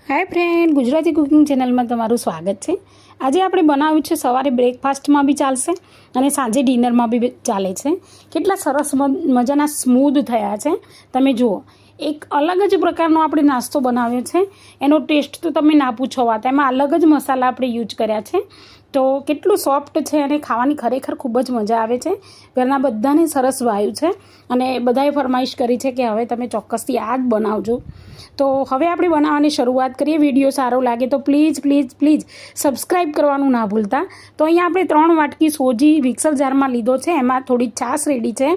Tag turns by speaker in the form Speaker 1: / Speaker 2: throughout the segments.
Speaker 1: હાય friend, Gujarati cooking ચેનલમાં તમારું સ્વાગત છે। આજે આપણે બનાવ્યું છે સવારે બ્રેકફાસ્ટમાં બી ચાલશે અને સાંજે ડિનરમાં બી ચાલે છે। કેટલા સરસ મજાના સ્મૂધ થયા છે, તમે જુઓ। એક અલગ જ પ્રકારનો આપણે નાસ્તો બનાવ્યો છે। એનો ટેસ્ટ તો તમે ના પૂછો વાત, એમાં અલગ જ મસાલા આપણે યુઝ કર્યા છે। તો કેટલું સોફ્ટ છે અને ખાવાની ખરેખર ખૂબ જ મજા આવે છે। ઘરના બધાને સરસ વાયું છે અને બધાએ ફરમાઈશ કરી છે કે હવે તમે ચોક્કસથી આ જ બનાવજો। તો હવે આપણે બનાવવાની શરૂઆત કરીએ। વિડીયો સારો લાગે તો પ્લીઝ સબસ્ક્રાઈબ કરવાનું ના ભૂલતા। તો અહીંયા આપણે 3 વાટકી સોજી મિક્સર જારમાં લીધો છે, એમાં થોડી છાશ રેડી છે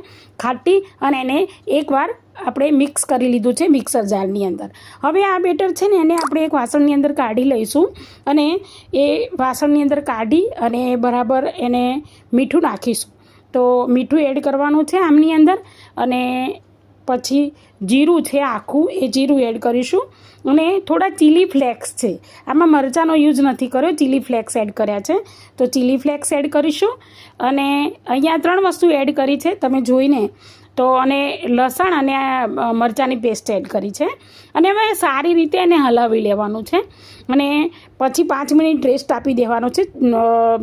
Speaker 1: ખાટી, અને એને એકવાર આપણે મિક્સ કરી લીધું છે મિક્સર જારની અંદર। હવે આ બેટર છે ને એને આપણે એક વાસણની અંદર કાઢી લઈશું અને એ વાસણની અંદર કાઢી અને બરાબર એને મીઠું નાખીશું। તો મીઠું એડ કરવાનું છે આમની અંદર, અને પછી જીરું છે આખું, એ જીરું એડ કરીશું અને થોડા ચીલી ફ્લેક્સ છે, આમાં મરચાંનો યુઝ નથી કર્યો, ચીલી ફ્લેક્સ એડ કર્યા છે। તો ચીલી ફ્લેક્સ એડ કરીશું અને અહીંયા 3 વસ્તુ એડ કરી છે તમે જોઈને તો, અને લસણ અને મરચાંની પેસ્ટ એડ કરી છે। અને હવે સારી રીતે એને હલાવી લેવાનું છે અને પછી 5 મિનિટ રેસ્ટ આપી દેવાનો છે।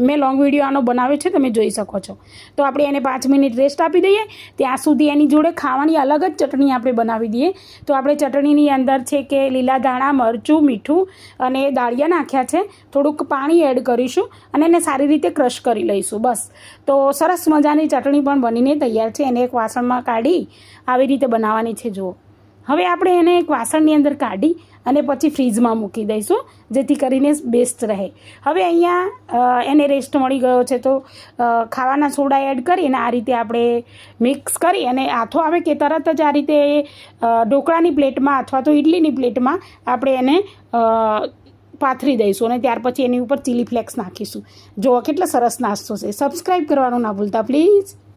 Speaker 1: મેં લોંગ વિડીયો આનો બનાવ્યો છે, તમે જોઈ શકો છો। તો આપણે એને 5 મિનિટ રેસ્ટ આપી દઈએ, ત્યાં સુધી એની જોડે ખાવાની અલગ જ ચટણી આપણે બનાવી દઈએ। તો આપણે ચટણીની અંદર છે કે લીલા ધાણા, મરચું, મીઠું અને દાળિયા નાખ્યા છે, થોડુંક પાણી એડ કરીશું અને એને સારી રીતે ક્રશ કરી લઈશું, બસ। તો સરસ મજાની ચટણી પણ બનીને તૈયાર છે। એને એક વાસણમાં કાઢી આવી રીતે બનાવવાની છે, જુઓ। હવે આપણે એને એક વાસણની અંદર કાઢી અને પછી ફ્રીજમાં મૂકી દઈશું, જેથી કરીને બેસ્ટ રહે। હવે અહીંયા એને રેસ્ટ મળી ગયો છે, તો ખાવાના સોડા એડ કરીને આ રીતે આપણે મિક્સ કરી અને આથો આવે કે તરત જ આ રીતે ઢોકળાની પ્લેટમાં અથવા તો ઇડલીની પ્લેટમાં આપણે એને પાથરી દઈશું અને ત્યાર પછી એની ઉપર ચીલી ફ્લેક્સ નાખીશું। જુઓ કેટલો સરસ નાસ્તો છે। સબસ્ક્રાઈબ કરવાનું ના ભૂલતા પ્લીઝ।